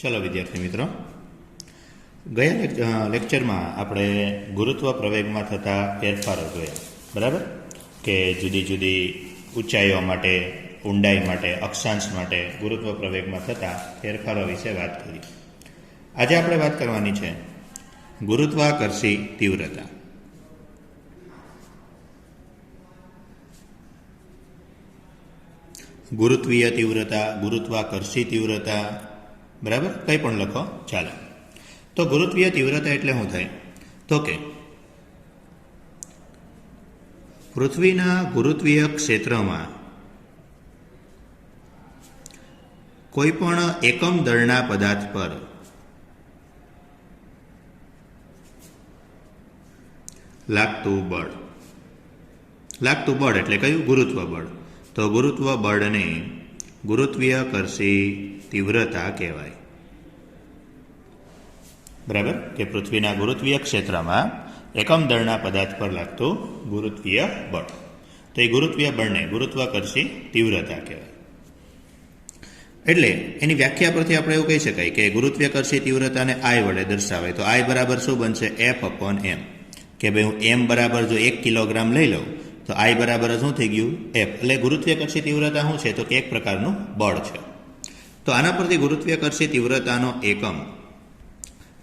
चलो विद्यार्थी मित्रों, गया लेक्चरमां आपणे गुरुत्व प्रवेगमां थता फेरफारो जोया। बराबर के जुदी जुदी ऊंचाईओ माटे, ऊंडाई माटे, अक्षांश माटे गुरुत्व प्रवेगमां थता फेरफारो विषे वात करी। आजे आपणे वात करवानी छे गुरुत्वाकर्षी तीव्रता। गुरुत्वीय तीव्रता, गुरुत्वाकर्षी तीव्रता, बराबर कई पण लखो चाले। तो गुरुत्वीय तीव्रता एटले शुं थाय? तो के पृथ्वीना गुरुत्वीय क्षेत्रमां कोईपण एकम दळना पदार्थ पर लागतुं बळ एटले कयुं? गुरुत्व बळ। तो गुरुत्व बळने गुरुत्वीयकर्षी तीव्रता कहेवाय। बराबर के पृथ्वीना गुरुत्वीय क्षेत्रमां एकम दळना पदार्थ पर लागतुं गुरुत्वीय बळ, तो ये गुरुत्वीय बळने गुरुत्वाकर्षी तीव्रता कहेवाय। एटले एनी व्याख्या परथी आपणे एवुं कही शकाय के गुरुत्वाकर्षी तीव्रताने I वडे दर्शावाय। तो I बराबर शुं बनशे? F/m। के भाई हूँ m बराबर जो 1 किलोग्राम लई लऊँ तो I बराबर शुं थई गयुं? F। एटले गुरुत्वाकर्षी तीव्रता शुं छे? तो के एक प्रकारनुं बळ छे। तो आना परथी गुरुत्वाकर्षी तीव्रतानो एकम,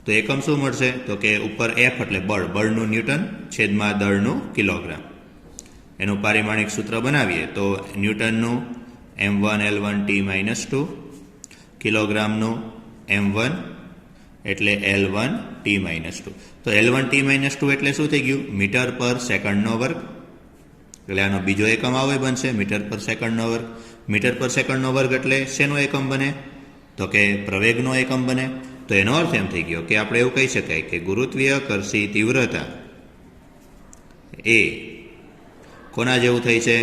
तो एकम शुं मळशे? तो के उपर F एटले बळ, बळनुं न्यूटन छेदमां दळनुं किलोग्राम। एनुं पारिमाणिक सूत्र बनावीए तो न्यूटननुं m1L1T-2 किलोग्रामनुं m1 एटले L1T-2। तो L1T-2 एटले शुं थई गयुं? मीटर पर सेकंडनो वर्ग। એટલે આનો બીજો એકમ આવો બનશે મીટર પર સેકન્ડનો વર્ગ। મીટર પર સેકન્ડનો વર્ગ એટલે શેનો એકમ બને? તો કે પ્રવેગનો એકમ બને। તો એનો અર્થ એમ થઈ ગયો કે આપણે એવું કહી શકાય કે ગુરુત્વીયકર્ષી તીવ્રતા એ કોના જેવું થઈ છે?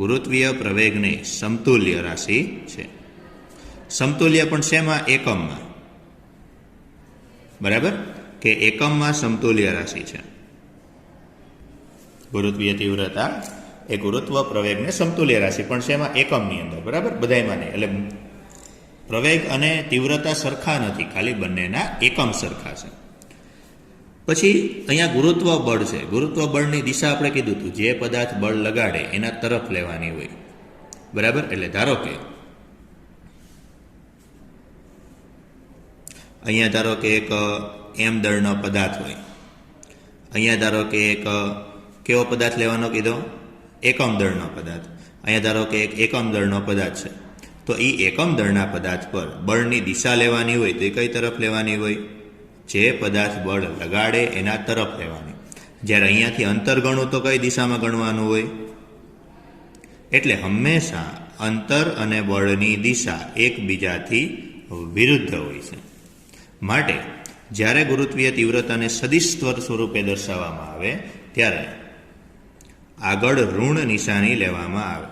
ગુરુત્વીય પ્રવેગને સમતુલ્ય રાશિ છે। સમતુલ્ય પણ શેમાં? એકમમાં। બરાબર કે એકમમાં સમતુલ્ય રાશિ છે। ગુરુત્વીય तीव्रता એ ગુરુત્વ પ્રવેગને સમતુલ્ય રાશિ પણ શેમાં? એકમની અંદર। બરાબર બધાયમાં નહીં। એટલે પ્રવેગ અને તીવ્રતા સરખા નથી, ખાલી બંનેના એકમ સરખા છે। પછી અહીંયા ગુરુત્વ બળ છે। ગુરુત્વ બળની દિશા આપણે કીધું હતું, જે પદાર્થ બળ લગાડે એના તરફ લેવાની હોય। બરાબર એટલે ધારો કે અહીંયા ધારો કે એક m દળનો પદાર્થ હોય, અહીંયા ધારો કે એક કેવો પદાર્થ લેવાનો કીધો? એકમ દળનો પદાર્થ। અહીંયા ધારો કે એક એકમ દળનો પદાર્થ છે, તો એ એકમ દળના પદાર્થ પર બળની દિશા લેવાની હોય તો એ કઈ તરફ લેવાની હોય? જે પદાર્થ બળ લગાડે એના તરફ લેવાની। જ્યારે અહીંયાથી અંતર ગણવું તો કઈ દિશામાં ગણવાનું હોય? એટલે હંમેશા અંતર અને બળની દિશા એકબીજાથી વિરુદ્ધ હોય છે। માટે જ્યારે ગુરુત્વીય તીવ્રતાને સદિશ સ્વરૂપે દર્શાવવામાં આવે ત્યારે આગળ ઋણ નિશાની લેવામાં આવે।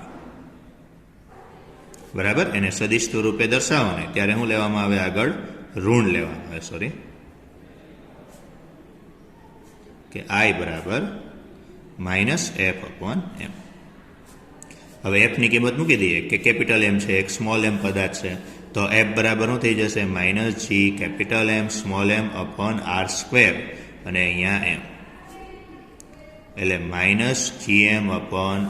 બરાબર, એને સદિશ સ્વરૂપે દર્શાવો ને ત્યારે શું લેવામાં આવે? આગળ ઋણ લેવામાં આવે। સોરી, કે I બરાબર -F/m। હવે F ની કિંમત મૂકી દઈએ કે કેપિટલ M છે, એક સ્મોલ m પદાર્થ છે, તો F બરાબર શું થઈ જશે? -G(M)(r²) અને અહીંયા m એટલે -Gm/r²,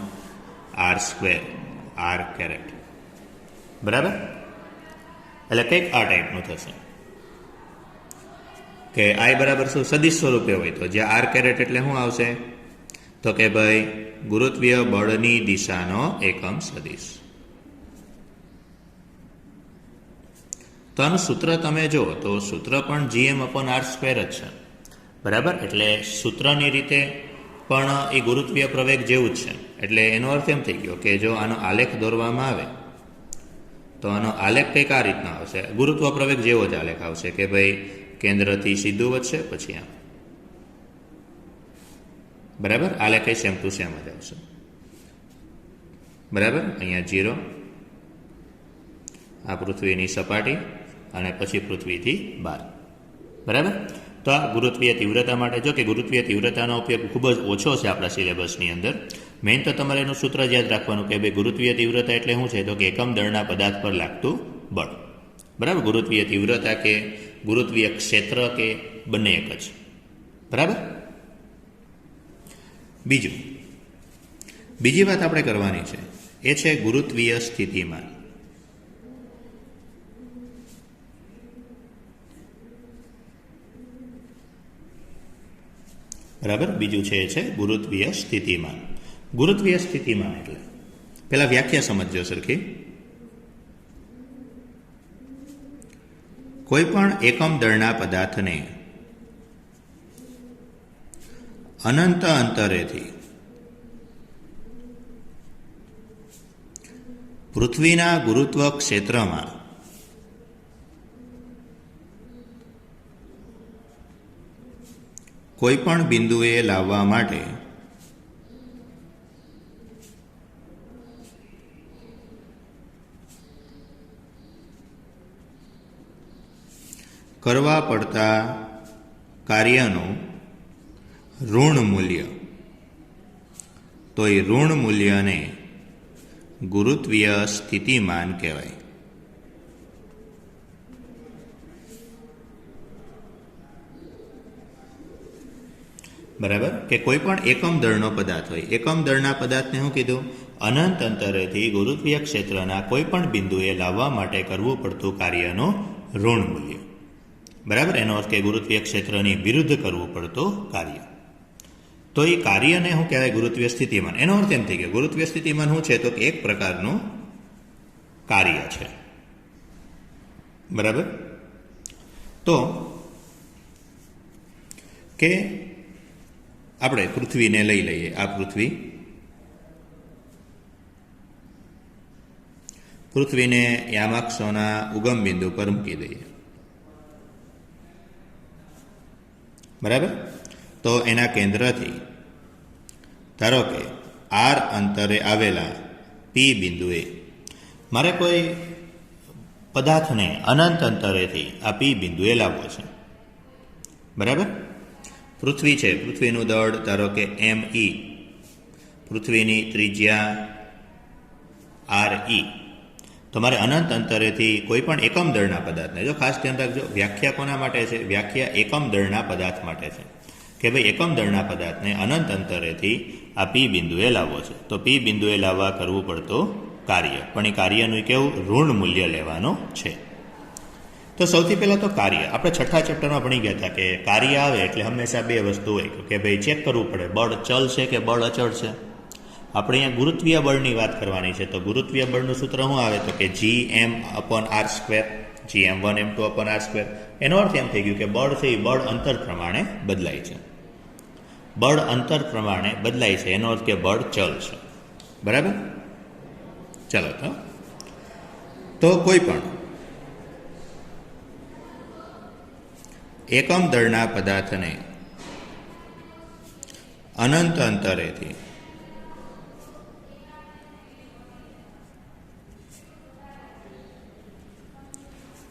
r કેરેટ। બરાબર, એટલે કંઈક આ ટાઈપનું થશે કે I બરાબર શું? સદિશ સ્વરૂપે હોય તો જે r કેરેટ એટલે શું આવશે? તો કે ભાઈ ગુરુત્વીય બળની દિશાનો એકમ સદિશ। તો આનું સૂત્ર તમે જો તો સૂત્ર પણ Gm/r² જ છે। બરાબર, એટલે સૂત્રની રીતે પણ એ ગુરુત્વીય પ્રવેગ જેવું જ છે। એટલે એનો અર્થ એમ થઈ ગયો કે જો આનો આલેખ દોરવામાં આવે તો આનો આલેખ કંઈક આ રીતના આવશે। ગુરુત્વ પ્રવેગ જેવો જ આલેખ આવશે કે ભાઈ કેન્દ્રથી સીધું વધશે પછી આમ। બરાબર, આલેખ સેમ ટુ સેમ જ આવશે। બરાબર, અહીંયા 0, આ પૃથ્વીની સપાટી અને પછી પૃથ્વીથી બહાર। બરાબર, તો આ ગુરુત્વીય તીવ્રતા માટે જો કે ગુરુત્વીય તીવ્રતાનો ઉપયોગ ખૂબ જ ઓછો છે આપણા સિલેબસની અંદર, મેઇન તો તમારે એનું સૂત્ર જ યાદ રાખવાનું કે ભાઈ ગુરુત્વીય તીવ્રતા એટલે શું છે, તો કે એકમ દળના પદાર્થ પર લાગતું બળ. બરાબર, ગુરુત્વીય તીવ્રતા કે ગુરુત્વીય ક્ષેત્ર કે બંને એક જ. બરાબર. બીજી વાત આપણે કરવાની છે એ છે ગુરુત્વીય સ્થિતિમાન. બરાબર, બીજું છે એ છે ગુરુત્વીય સ્થિતિમાન. ગુરુત્વીય સ્થિતિમાન એટલે પેલા વ્યાખ્યા સમજજો સરખી. કોઈ પણ એકમ દળના પદાર્થને અનંત અંતરેથી પૃથ્વીના ગુરુત્વ ક્ષેત્રમાં કોઈ પણ બિંદુએ લાવવા માટે કરવા પડતા કાર્યનું ઋણ મૂલ્ય, તો એ ઋણ મૂલ્યને ગુરુત્વીય સ્થિતિમાન કહેવાય. બરાબર, કે કોઈ પણ એકમ દળનો પદાર્થ હોય, એકમ દળના પદાર્થને શું કીધું, અનંત અંતરેથી ગુરુત્વીય ક્ષેત્રના કોઈ પણ બિંદુએ લાવવા માટે કરવું પડતું કાર્યનું ઋણ મૂલ્ય. બરાબર, એનો અર્થ કે ગુરુત્વીય ક્ષેત્રની વિરુદ્ધ કરવું પડતું કાર્ય. તો એ કાર્યને શું કહેવાય, ગુરુત્વીય સ્થિતિમાન. એનો અર્થ એમ થઈ ગયો, ગુરુત્વીય સ્થિતિમાન શું છે, તો એક પ્રકારનું કાર્ય છે. બરાબર, તો કે આપણે પૃથ્વીને લઈ લઈએ. આ પૃથ્વીને યામાક્ષોના ઉગમ બિંદુ પર મૂકી દઈએ. બરાબર, તો એના કેન્દ્રથી ધારો કે આર અંતરે આવેલા પી બિંદુએ મારે કોઈ પદાર્થને અનંત અંતરેથી આ પી બિંદુએ લાવવો છે. બરાબર, પૃથ્વી છે, પૃથ્વીનું દળ ધારો કે ME, પૃથ્વીની ત્રિજ્યા RE. તમારે અનંત અંતરેથી કોઈ પણ એકમ દળના પદાર્થને, જો ખાસ ધ્યાન રાખજો, વ્યાખ્યા કોના માટે છે, વ્યાખ્યા એકમ દળના પદાર્થ માટે છે કે ભાઈ એકમ દળના પદાર્થને અનંત અંતરેથી આ પી બિંદુએ લાવવો છે. તો પી બિંદુએ લાવવા કરવું પડતું કાર્ય, પણ એ કાર્યનું કેવું, ઋણ મૂલ્ય લેવાનું છે. તો સૌથી પહેલાં તો કાર્ય આપણે છઠ્ઠા ચેપ્ટરમાં ભણી ગયા હતા કે કાર્ય આવે એટલે હંમેશા બે વસ્તુ હોય કે ભાઈ ચેક કરવું પડે બળ ચલ છે કે બળ અચળ છે. આપણે અહીંયા ગુરુત્વીય બળની વાત કરવાની છે. તો ગુરુત્વીય બળનું સૂત્ર શું આવે, તો કે Gm/r², Gm1 m2 r². એનો અર્થ એમ થઈ ગયું કે બળ છે એ બળ અંતર પ્રમાણે બદલાય છે. બળ અંતર પ્રમાણે બદલાય છે એનો અર્થ કે બળ ચલ છે. બરાબર, ચાલો તો કોઈ પણ એકમ દળના પદાર્થને અનંત અંતરેથી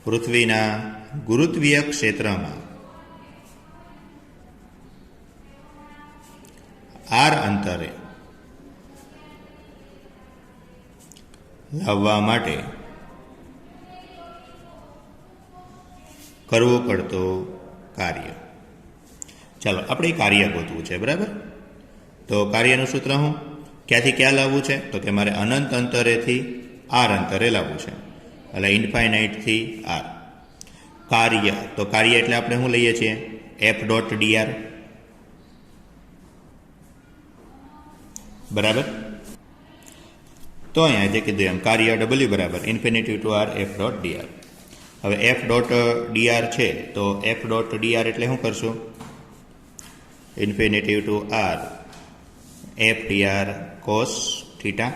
પૃથ્વીના ગુરુત્વીય ક્ષેત્રમાં આર અંતરે લાવવા માટે કરવું પડતું કાર્ય. ચાલો આપણે કાર્ય ગોતવું છે. બરાબર, તો કાર્યનું સૂત્ર શું, ક્યાંથી ક્યાં લાવવું છે, તો કે મારે અનંત અંતરેથી આર અંતરે લાવવું છે, એટલે ઇન્ફાઇનાઇટથી આર. કાર્ય, તો કાર્ય એટલે આપણે શું લઈએ છીએ, F.dr. બરાબર, તો અહીંયા જે કીધું એમ કાર્ય W બરાબર ઇન્ફિનિટી ટુ આર F.dr. હવે F.dr છે તો F.dr એટલે શું કરશું, infinity to R F.dr cos theta.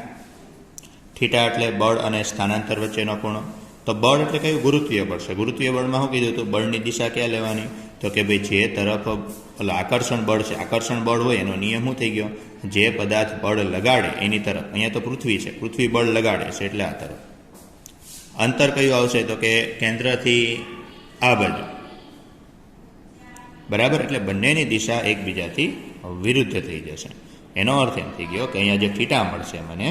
Theta એટલે બળ અને સ્થાનાંતર વચ્ચેનો ખૂણો. તો બળ એટલે કયું, ગુરુત્વીય બળ છે. ગુરુત્વીય બળમાં શું કીધું હતું, બળની દિશા ક્યાં લેવાની, તો કે ભાઈ જે તરફ આકર્ષણ બળ છે, આકર્ષણ બળ હોય એનો નિયમ શું થઈ ગયો, જે પદાર્થ બળ લગાડે એની તરફ. અહીંયા તો પૃથ્વી છે, પૃથ્વી બળ લગાડે છે એટલે આ તરફ. અંતર કયું આવશે, તો કે કેન્દ્રથી આ બાજુ. બરાબર, એટલે બંનેની દિશા એકબીજાથી વિરુદ્ધ થઈ જશે. એનો અર્થ એમ થઈ ગયો કે અહીંયા જે થીટા મળશે મને,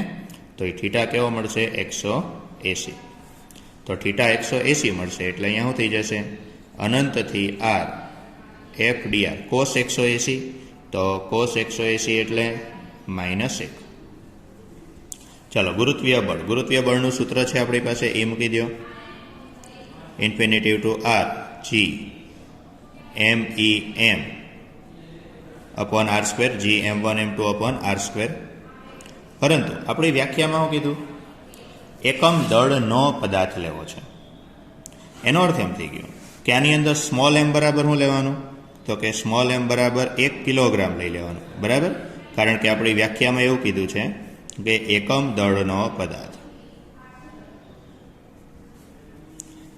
તો એ થીટા કેવો મળશે? 180. તો થીટા 180 મળશે એટલે અહીંયા શું થઈ જશે? અનંતથી r f dr cos 180. તો cos 180 એટલે -1. ચાલો, ગુરુત્વીય બળનું સૂત્ર છે આપણી પાસે, એ મૂકી દો. Infinitive to r g m e m upon r square, g m1 m2 upon r square. પરંતુ આપણી વ્યાખ્યામાં શું કીધું? એકમ દળનો પદાર્થ લેવો છે. એનો અર્થ એમ થઈ ગયો કે આની અંદર સ્મોલ m બરાબર શું લેવાનું? તો કે સ્મોલ m બરાબર 1 કિલોગ્રામ લઈ લેવાનું, બરાબર? કારણ કે આપણી વ્યાખ્યામાં એવું કીધું છે કે એકમ દળનો પદાર્થ.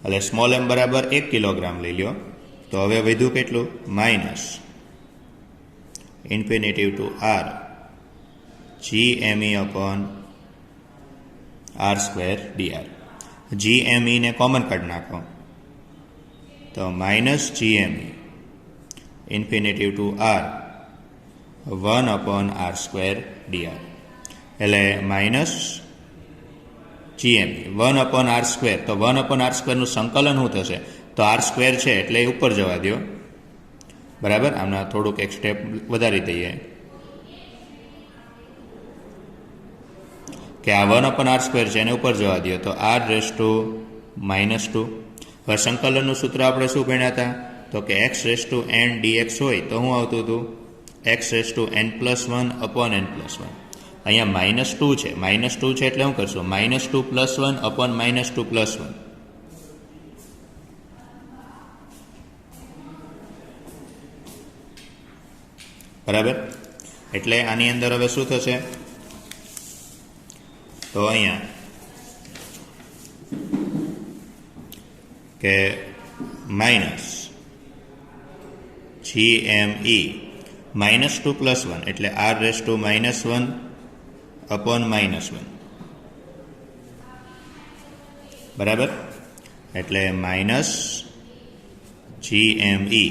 એટલે સ્મોલ m બરાબર 1 કિલોગ્રામ લઈ લ્યો. તો હવે વધ્યું કેટલું? Minus infinitive to r gme upon r square dr. gme ને કોમન કાઢી નાખો તો minus gme infinitive to r 1 upon r square dr. એટલે minus gme 1 upon r square. તો 1 અપોન r સ્ક્વેરનું સંકલન શું થશે? તો r સ્ક્વેર છે એટલે ઉપર જવા દો, બરાબર? આમના થોડુંક એક સ્ટેપ વધારી દઈએ કે આ 1 અપોન r સ્ક્વેર છે એને ઉપર જવા દો તો r રેસ ટુ -2. હવે સંકલનનું સૂત્ર આપણે શું ભણ્યા હતા? તો કે x raise to n dx હોય તો શું આવતું હતું? x raise to n+1 upon n+1. અહીંયા -2 છે, -2 છે એટલે શું કરશું? -2 + 1 અપોન -2 + 1. બરાબર? એટલે આની અંદર હવે શું થશે? તો અહીંયા કે માઇનસ GME -2 + 1 એટલે r રેસ ટુ -1 અપોન -1. બરાબર? એટલે માઇનસ GME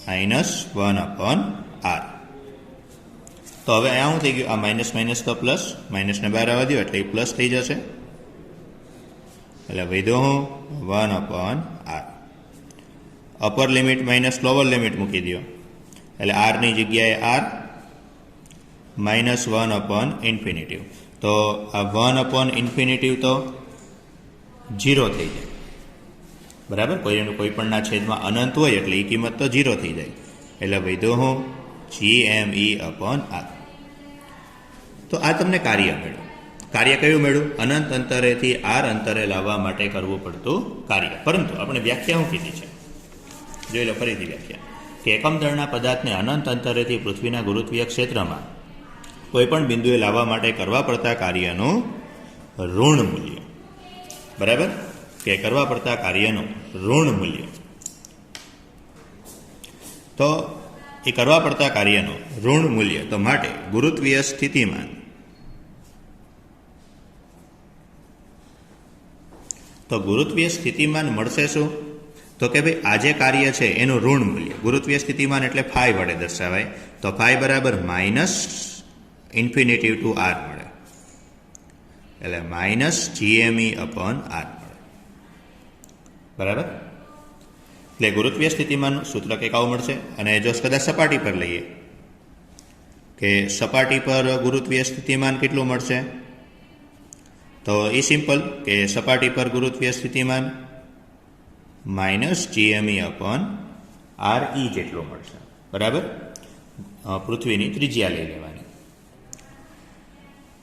-1 અપોન r. તો હવે અહીંયા શું થઈ ગયું? આ માઇનસ માઇનસ તો પ્લસ, માઇનસને બહાર આવવા દો એટલે એ પ્લસ થઈ જશે. એટલે વધ્યો હું 1 upon r. Upper limit minus lower limit મૂકી દો એટલે આરની જગ્યાએ r -1 અપોન ઇન્ફિનિટિવ. તો આ 1 અપોન ઇન્ફિનિટિવ તો 0 થઈ જાય, બરાબર? કોઈ પણના છેદમાં અનંત હોય એટલે એ કિંમત તો 0 થઈ જાય. એટલે વધ્યો હું GME અપોન r. તો આ તમને કાર્ય મળ્યું. કાર્ય કયું મળ્યું? અનંત અંતરેથી r અંતરે લાવવા માટે કરવું પડતું કાર્ય. પરંતુ આપણે વ્યાખ્યા શું કીધી છે? જોઈ લો ફરીથી વ્યાખ્યા કે એકમ દળના પદાર્થને અનંત અંતરેથી પૃથ્વીના ગુરુત્વીય ક્ષેત્રમાં કોઈપણ બિંદુએ લાવવા માટે કરવા પડતા કાર્યનું ઋણ મૂલ્ય, બરાબર? કે કરવા પડતા કાર્યનું ઋણ મૂલ્ય. તો એ કરવા પડતા કાર્યનું ઋણ મૂલ્ય, તો માટે ગુરુત્વીય સ્થિતિમાન, તો ગુરુત્વીય સ્થિતિમાન મળશે શું? તો કે ભાઈ આ જે કાર્ય છે એનું ઋણ મૂલ્ય. ગુરુત્વીય સ્થિતિમાન એટલે ફાઈ વડે દર્શાવાય. તો ફાઈ બરાબર માઇનસ ઇન્ફિનિટિવ ટુ r મળે. એટલે માઇનસ GME અપોન r મળે, બરાબર? એટલે ગુરુત્વીય સ્થિતિમાનનું સૂત્ર કંઈક આવું મળશે. અને જો કદાચ સપાટી પર લઈએ કે સપાટી પર ગુરુત્વીય સ્થિતિમાન કેટલું મળશે? તો એ સિમ્પલ કે સપાટી પર ગુરુત્વીય સ્થિતિમાન માઇનસ GME અપોન RE જેટલું મળશે, બરાબર? પૃથ્વીની ત્રિજ્યા લઈ લેવાની.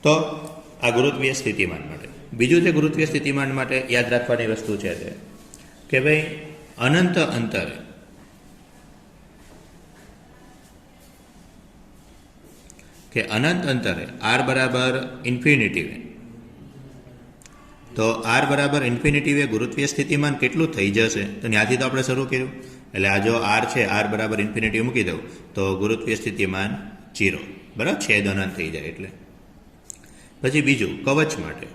તો આ ગુરુત્વીય સ્થિતિમાન માટે. બીજું જે ગુરુત્વીય સ્થિતિમાન માટે યાદ રાખવાની વસ્તુ છે તે કે ભાઈ અનંત અંતરે r બરાબર ઇન્ફિનિટિવ. તો r બરાબર ઇન્ફિનિટિવ એ ગુરુત્વીય સ્થિતિમાન કેટલું થઈ જશે? તો ત્યાંથી તો આપણે શરૂ કર્યું. એટલે આ જો r છે, r બરાબર ઇન્ફિનિટિવ મૂકી દઉં તો ગુરુત્વીય સ્થિતિમાન 0, બરાબર? છેદ અનંત થઈ જાય એટલે. પછી બીજું કવચ માટે.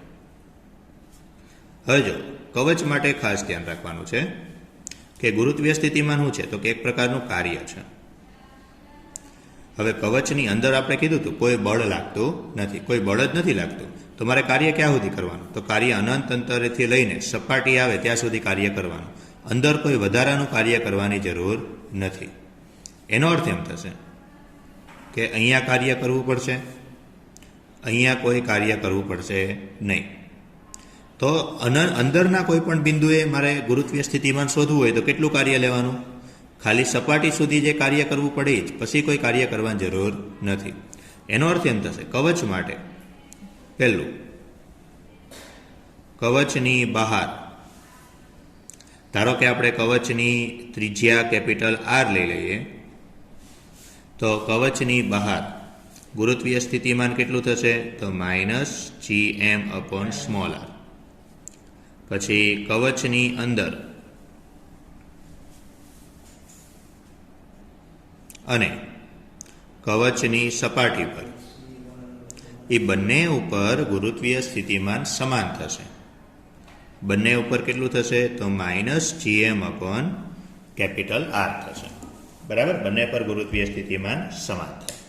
હવે જો કવચ માટે ખાસ ધ્યાન રાખવાનું છે કે ગુરુત્વીય સ્થિતિમાન શું છે? તો કે એક પ્રકારનું કાર્ય છે. હવે કવચની અંદર આપણે કીધું હતું કોઈ બળ લાગતું નથી, કોઈ બળ જ નથી લાગતું, તો મારે કાર્ય ક્યાં સુધી કરવાનું? તો કાર્ય અનંત અંતરેથી લઈને સપાટી આવે ત્યાં સુધી કાર્ય કરવાનું. અંદર કોઈ વધારાનું કાર્ય કરવાની જરૂર નથી. એનો અર્થ એમ થશે કે અહીંયા કાર્ય કરવું પડશે, અહીંયા કોઈ કાર્ય કરવું પડશે નહીં. તો અંદરના કોઈ પણ બિંદુએ મારે ગુરુત્વીય સ્થિતિમાન શોધવું હોય તો કેટલું કાર્ય લેવાનું? ખાલી સપાટી સુધી જે કાર્ય કરવું પડે જ, પછી કોઈ કાર્ય કરવાની જરૂર નથી. એનો અર્થ એમ થશે કવચ માટે પહેલું, કવચની બહાર ધારો કે આપણે કવચની ત્રિજ્યા કેપિટલ R લઈ લઈએ, તો કવચની બહાર ગુરુત્વીય સ્થિતિમાન કેટલું થશે? તો -gm/r. પછી કવચની અંદર અને કવચની સપાટી પર એ બંને ઉપર ગુરુત્વીય સ્થિતિમાન સમાન થશે. બંને ઉપર કેટલું થશે? તો -gm/R થશે. બરાબર, બંને પર ગુરુત્વીય સ્થિતિમાન સમાન થાય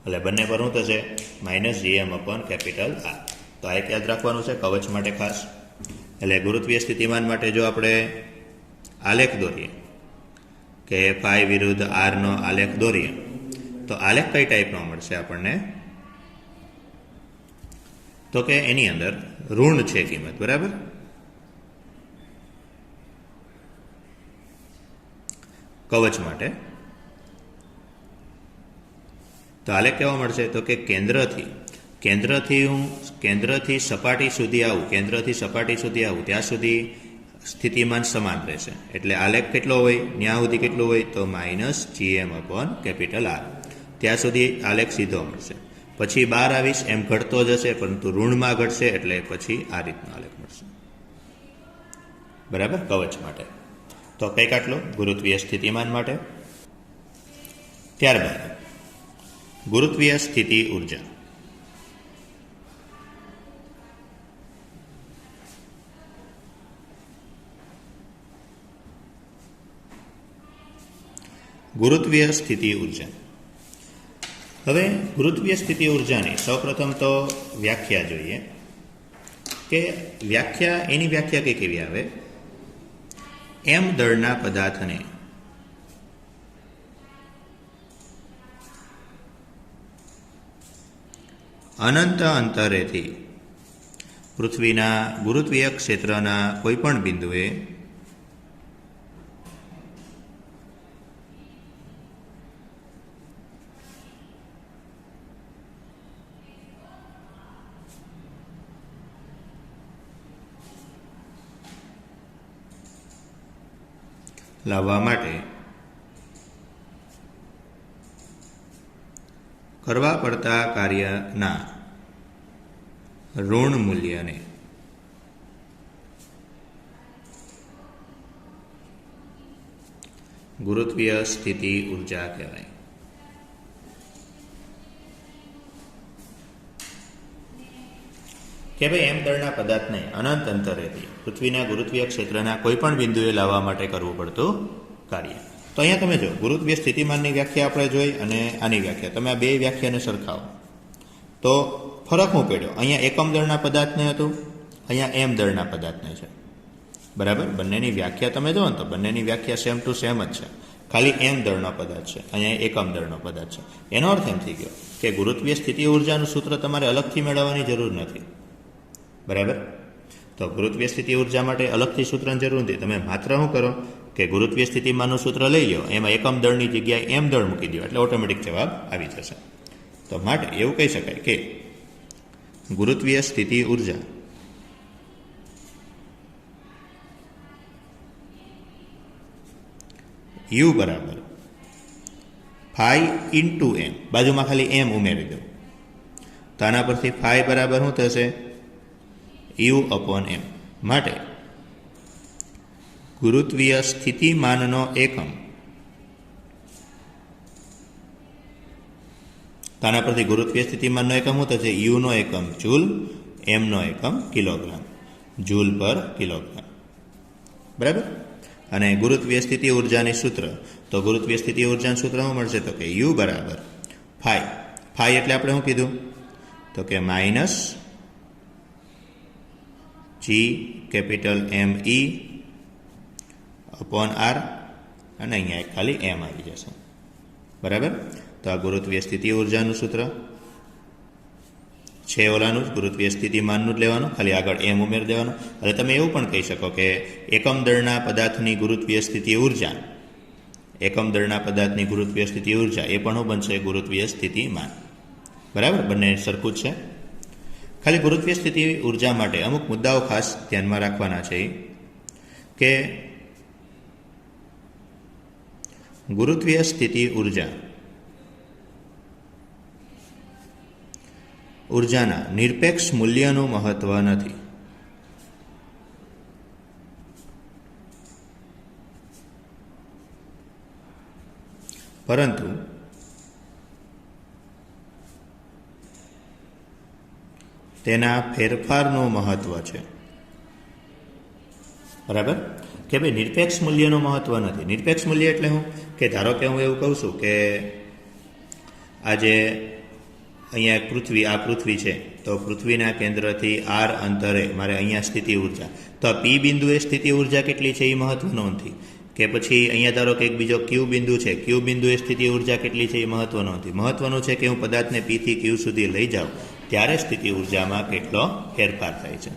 એટલે બંને પર શું થશે? -gm/R. તો આ એક યાદ રાખવાનું છે કવચ માટે ખાસ. એટલે ગુરુત્વીય સ્થિતિમાન માટે જો આપણે આલેખ દોરીએ કે ફાઈ વિરુદ્ધ આરનો આલેખ દોરીએ તો આલેખ કઈ ટાઈપનો મળશે આપણને? તો કે એની અંદર ઋણ છે કિંમત, બરાબર? કવચ માટે તો આલેખ કેવો મળશે? તો કે કેન્દ્રથી સપાટી સુધી આવું, ત્યાં સુધી સ્થિતિમાન સમાન રહેશે. એટલે આલેખ કેટલો હોય? ત્યાં સુધી કેટલું હોય? તો -gm/R. ત્યાં સુધી આલેખ સીધો મળશે. પછી બહાર આવીશ એમ ઘટતો જશે, પરંતુ ઋણમાં ઘટશે, એટલે પછી આ રીતનો આલેખ મળશે. બરાબર, કવચ માટે. તો કંઈક આટલું ગુરુત્વીય સ્થિતિમાન માટે. ત્યારબાદ ગુરુત્વીય સ્થિતિ ઉર્જા. ગુરુત્વીય સ્થિતિ ઉર્જા. હવે ગુરુત્વીય સ્થિતિ ઉર્જાની સૌપ્રથમ તો વ્યાખ્યા જોઈએ કે એની વ્યાખ્યા કઈ કેવી આવે? m દળના પદાર્થને અનંત અંતરેથી પૃથ્વીના ગુરુત્વીય ક્ષેત્રના કોઈ પણ બિંદુએ લાવવા માટે કરવા પડતા કાર્યના ઋણ મૂલ્યને ગુરુત્વીય સ્થિતિ ઉર્જા કહેવાય. કે ભાઈ એમ દળના પદાર્થને અનંત અંતરેથી પૃથ્વીના ગુરુત્વીય ક્ષેત્રના કોઈ પણ બિંદુએ લાવવા માટે કરવું પડતું કાર્ય. તો અહીંયા તમે જો ગુરુત્વીય સ્થિતિમાનની વ્યાખ્યા આપણે જોઈ અને આની વ્યાખ્યા, તમે આ બે વ્યાખ્યાને સરખાવો તો ફરક શું પડ્યો? અહીંયા એકમ દળના પદાર્થને હતું, અહીંયા એમ દળના પદાર્થને છે. બરાબર, બંનેની વ્યાખ્યા તમે જો ને તો બંનેની વ્યાખ્યા સેમ ટુ સેમ જ છે, ખાલી એમ દળનો પદાર્થ છે, અહીંયા એકમ દળનો પદાર્થ છે. એનો અર્થ એમ થઈ ગયો કે ગુરુત્વીય સ્થિતિ ઉર્જાનું સૂત્ર તમારે અલગથી મેળવવાની જરૂર નથી. બરાબર, તો ગુરુત્વીય સ્થિતિ ઉર્જા માટે અલગથી સૂત્રની જરૂર નથી. તમે માત્ર શું કરો કે ગુરુત્વીય સ્થિતિમાનનું સૂત્ર લઈ લો, એમાં એકમ દળની જગ્યાએ એમ દળ મૂકી દો, એટલે ઓટોમેટિક જવાબ આવી જશે. તો માટે એવું કહી શકાય કે ગુરુત્વીય સ્થિતિ ઉર્જા U બરાબર ફાઈ ઇન્ટુ એમ, બાજુમાં ખાલી એમ ઉમેરી દો, તો આના પરથી ફાઈ બરાબર શું થશે? U/m. માટે ગુરુત્વીય સ્થિતિમાનનો એકમ, આના પરથી ગુરુત્વીય સ્થિતિમાનનો એકમ શું થશે? U નો એકમ જૂલ, m નો એકમ કિલોગ્રામ, જૂલ પર કિલોગ્રામ. બરાબર, અને ગુરુત્વીય સ્થિતિ ઉર્જાની સૂત્ર, તો ગુરુત્વીય સ્થિતિ ઉર્જાનું સૂત્ર શું મળશે? તો કે U બરાબર ફાઈ. ફાઈ એટલે આપણે શું કીધું? તો કે માઇનસ જી કેપિટલ એમ ઈ અપોન આર, અને અહીંયા એક ખાલી એમ આવી જશે. બરાબર? તો આ ગુરુત્વીય સ્થિતિ ઉર્જાનું સૂત્ર છે, ઓલાનું જ ગુરુત્વીય સ્થિતિમાનનું જ લેવાનું, ખાલી આગળ એમ ઉમેરી દેવાનું. હવે તમે એવું પણ કહી શકો કે એકમ દળના પદાર્થની ગુરુત્વીય સ્થિતિ ઉર્જા, એકમ દળના પદાર્થની ગુરુત્વીય સ્થિતિ ઉર્જા એ પણ બનશે ગુરુત્વીય સ્થિતિમાન. બરાબર? બંને સરખું જ છે. ખાલી ગુરુત્વીય સ્થિતિ ઉર્જા માટે અમુક મુદ્દાઓ ખાસ ધ્યાનમાં રાખવાના છે કે ગુરુત્વીય સ્થિતિ ઉર્જાના નિરપેક્ષ મૂલ્યનું મહત્વ નથી. પરંતુ તેના ફેરફારનું મહત્વ છે. બરાબર? કે ભાઈ નિરપેક્ષ મૂલ્યનું મહત્વ નથી. નિરપેક્ષ મૂલ્ય એટલે શું? કે ધારો કે હું એવું કહું છું કે આજે અહીંયા એક પૃથ્વી, આ પૃથ્વી છે, તો પૃથ્વીના કેન્દ્રથી આર અંતરે મારે અહીંયા સ્થિતિ ઉર્જા, તો આ પી બિંદુએ સ્થિતિ ઉર્જા કેટલી છે એ મહત્વનું નથી. કે પછી અહીંયા ધારો કે એક બીજો ક્યુ બિંદુ છે, ક્યુ બિંદુએ સ્થિતિ ઉર્જા કેટલી છે એ મહત્વનું નથી. મહત્વનું છે કે હું પદાર્થને પીથી ક્યુ સુધી લઈ જાઉં ત્યારે સ્થિતિ ઉર્જામાં કેટલો ફેરફાર થાય છે.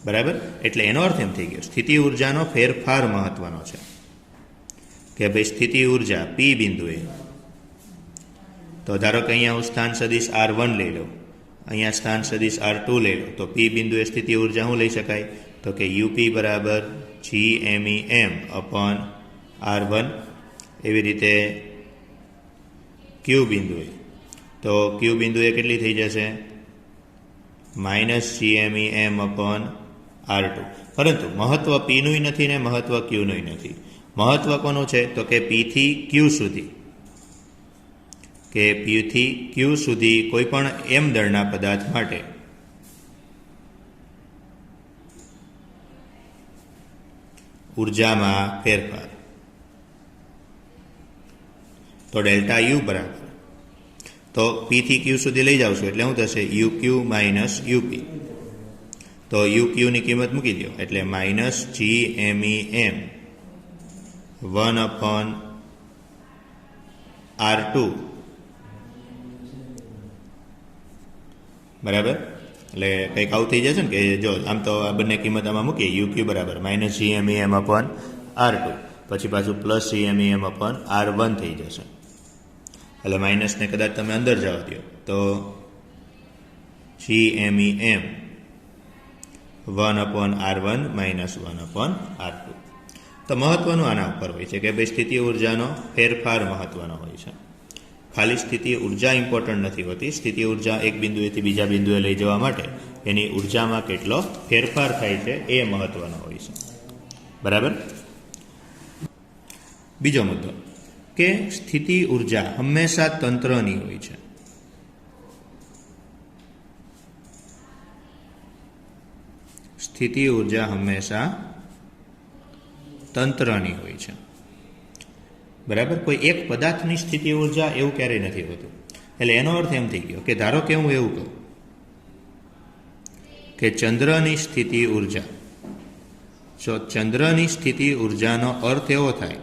બરાબર? એટલે એનો અર્થ એમ થઈ ગયો સ્થિતિ ઉર્જાનો ફેરફાર મહત્વનો છે. કે ભાઈ સ્થિતિ ઉર્જા પી બિંદુએ, તો ધારો કે અહીંયા હું સ્થાન સદિશ R1 લઈ લઉં, અહીંયા સ્થાન સદિશ R2 લઈ લઉં, તો પી બિંદુએ સ્થિતિ ઉર્જા શું લઈ શકાય? તો કે યુપી બરાબર GMEM અપોન R1. એવી રીતે ક્યુ બિંદુએ, તો ક્યુ બિંદુએ કેટલી થઈ જશે? Minus GMEM upon R2. પરંતુ મહત્વ પીનું નથી ને મહત્વ ક્યુનું નથી. મહત્વ કોનું છે? તો કે પીથી ક્યુ સુધી, કે પીથી ક્યુ સુધી કોઈ પણ એમ દળના પદાર્થ માટે ઉર્જામાં ફેરફાર, તો ડેલ્ટા યુ બરાબર, તો પીથી ક્યુ સુધી લઈ જાવ છું એટલે શું થશે? યુક્યુ માઇનસ યુપી. તો યુક્યુની કિંમત મૂકી દો એટલે માઇનસ GMEM 1 અપોન R2. બરાબર? એટલે કંઈક આવું થઈ જશે ને કે જો આમ તો આ બંને કિંમત આમાં મૂકીએ, યુક્યુ બરાબર માઇનસ GMEM અપોન R2, પછી પાછું પ્લસ GMEM અપોન R1 થઈ જશે. એટલે માઇનસને કદાચ તમે અંદર જવા દો તો GMEM 1 upon R1 minus 1 upon R2. તો મહત્વનું આના ઉપર હોય છે કે ભાઈ સ્થિતિ ઉર્જાનો ફેરફાર મહત્વનો હોય છે. ખાલી સ્થિતિ ઉર્જા ઇમ્પોર્ટન્ટ નથી હોતી. સ્થિતિ ઉર્જા એક બિંદુએથી બીજા બિંદુએ લઈ જવા માટે એની ઉર્જામાં કેટલો ફેરફાર થાય છે એ મહત્વનો હોય છે. બરાબર? બીજો મુદ્દો કે સ્થિતિ ઉર્જા હંમેશા તંત્રની હોય છે. સ્થિતિ ઉર્જા હંમેશા તંત્રની હોય છે. બરાબર? કોઈ એક પદાર્થની સ્થિતિ ઉર્જા એવું ક્યારેય નથી હોતું. એટલે એનો અર્થ એમ થઈ ગયો કે ધારો કે હું એવું કહું કે ચંદ્રની સ્થિતિ ઉર્જા, જો ચંદ્રની સ્થિતિ ઉર્જાનો અર્થ એવો થાય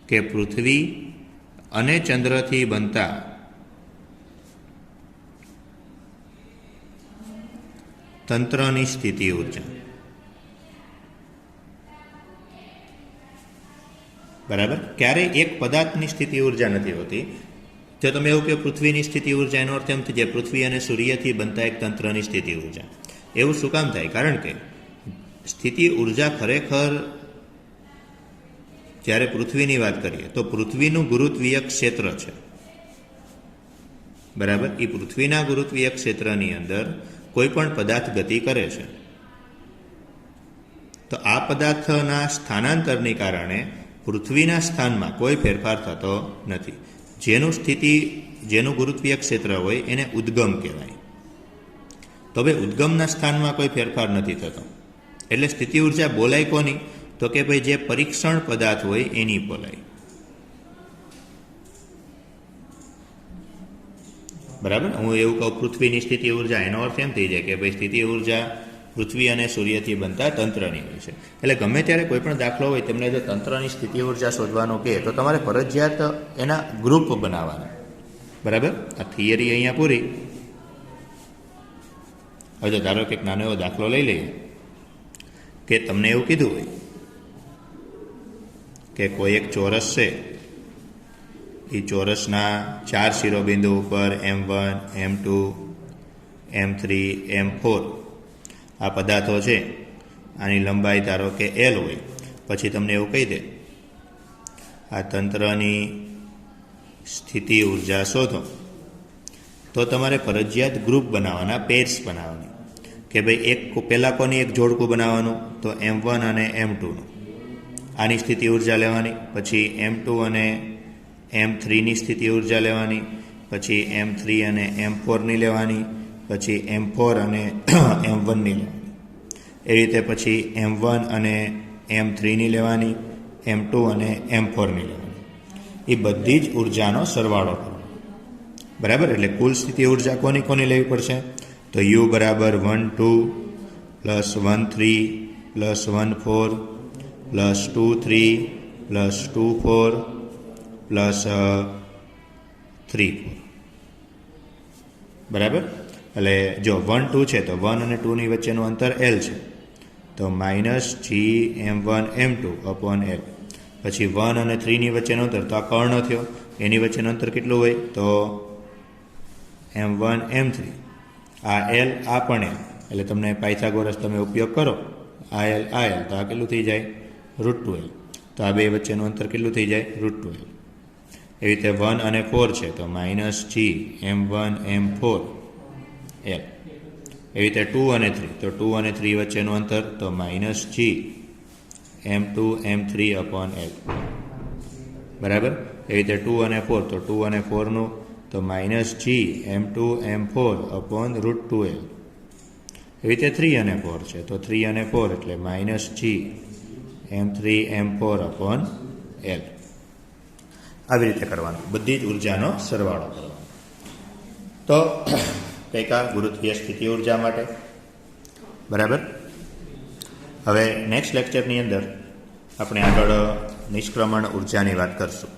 કે પૃથ્વી અને ચંદ્રથી બનતા તંત્રની સ્થિતિ ઉર્જા. બરાબર? ક્યારેય એક પદાર્થની સ્થિતિ ઉર્જા નથી હોતી. જો તમે એવું કે પૃથ્વીની સ્થિતિ ઉર્જા, એનો અર્થ એમ થઈ જાય પૃથ્વી અને સૂર્યથી બનતા એક તંત્રની સ્થિતિ ઉર્જા. એવું શું કામ થાય? કારણ કે સ્થિતિ ઉર્જા ખરેખર જ્યારે પૃથ્વીની વાત કરીએ તો પૃથ્વીનું ગુરુત્વીય ક્ષેત્ર છે. બરાબર? એ પૃથ્વીના ગુરુત્વીય ક્ષેત્રની અંદર કોઈ પણ પદાર્થ ગતિ કરે છે તો આ પદાર્થના સ્થાનાંતરની કારણે પૃથ્વીના સ્થાનમાં કોઈ ફેરફાર થતો નથી. જેનું ગુરુત્વીય ક્ષેત્ર હોય એને ઉદ્ગમ કહેવાય. તો ભાઈ ઉદ્ગમના સ્થાનમાં કોઈ ફેરફાર નથી થતો. એટલે સ્થિતિ ઉર્જા બોલાય કોની? તો કે ભાઈ જે પરીક્ષણ પદાર્થ હોય એની બોલાય. બરાબર. હું એવું કહું પૃથ્વીની સ્થિતિ ઉર્જા, એનો અર્થ એમ થઈ જાય કે ભાઈ સ્થિતિ ઉર્જા પૃથ્વી અને સૂર્યથી બનતા તંત્રની હોય છે. એટલે ગમે ત્યારે કોઈ પણ દાખલો હોય તેમને જો તંત્રની સ્થિતિ ઉર્જા શોધવાનું કહે તો તમારે ફરજિયાત એના ગ્રુપ બનાવવાના. બરાબર. આ થિયરી અહીંયા પૂરી. હવે જો ધારો કે એક નાનો એવો દાખલો લઈ લઈએ કે તમને એવું કીધું હોય કે કોઈ એક ચોરસ છે, એ ચોરસના 4 શિરોબિંદુ ઉપર M1, M2, M3, M4 આ પદાર્થો છે. આની લંબાઈ ધારો કે L હોય. પછી તમને એવું કહી દે આ તંત્રની સ્થિતિ ઉર્જા શોધો, તો તમારે ફરજિયાત ગ્રુપ બનાવવાના, પેર્સ બનાવવાની કે ભાઈ એક પહેલાં કોની એક જોડકું બનાવવાનું, તો M1 અને M2નું આની સ્થિતિ ઉર્જા લેવાની, પછી M2 અને M3ની સ્થિતિ ઉર્જા લેવાની, પછી M3 અને M4ની લેવાની, પછી M4 અને M1ની લેવાની. એ રીતે પછી M1 અને M3ની લેવાની, M2 અને M4ની લેવાની. એ બધી જ ઉર્જાનો સરવાળો કરો. બરાબર. એટલે કુલ સ્થિતિ ઉર્જા કોની કોની લેવી પડશે, તો U બરાબર 1 2 plus 1 3 plus 1 4 plus 2 3 plus 2 4 plus 3 4. બરાબર. એટલે જો 1 2 છે તો 1 અને 2ની વચ્ચેનું અંતર L છે, તો minus GM1 M2 upon L. પછી 1 અને 3ની વચ્ચેનું અંતર, તો આ કર્ણ થયો, એની વચ્ચેનું અંતર કેટલું હોય, તો M1 M3. આ L આ પણ L, એટલે તમને પાયથાગોરસ તમે ઉપયોગ કરો, આ L તો આ કેટલું થઈ જાય, √2L. તો આ બે વચ્ચેનું અંતર કેટલું થઈ જાય, √2L. એવી રીતે 1 અને 4 છે તો માઇનસ GM1 M4 L. એવી રીતે 2 અને 3, તો 2 અને 3 વચ્ચેનું અંતર, તો minus GM2 M3 upon L. બરાબર. એવી રીતે 2 અને 4, તો 2 અને 4નું, તો minus GM2 M4 upon √2L. એવી રીતે 3 અને 4 છે, તો 3 અને 4 એટલે minus GM3 M4 upon L. આવી રીતે કરવાનું, બધી જ ઉર્જાનો સરવાળો કરવાનો. તો કંઈક આ ગુરુત્વીય સ્થિતિ ઉર્જા માટે. બરાબર. હવે નેક્સ્ટ લેક્ચરની અંદર આપણે આગળ નિષ્ક્રમણ ઉર્જાની વાત કરશું.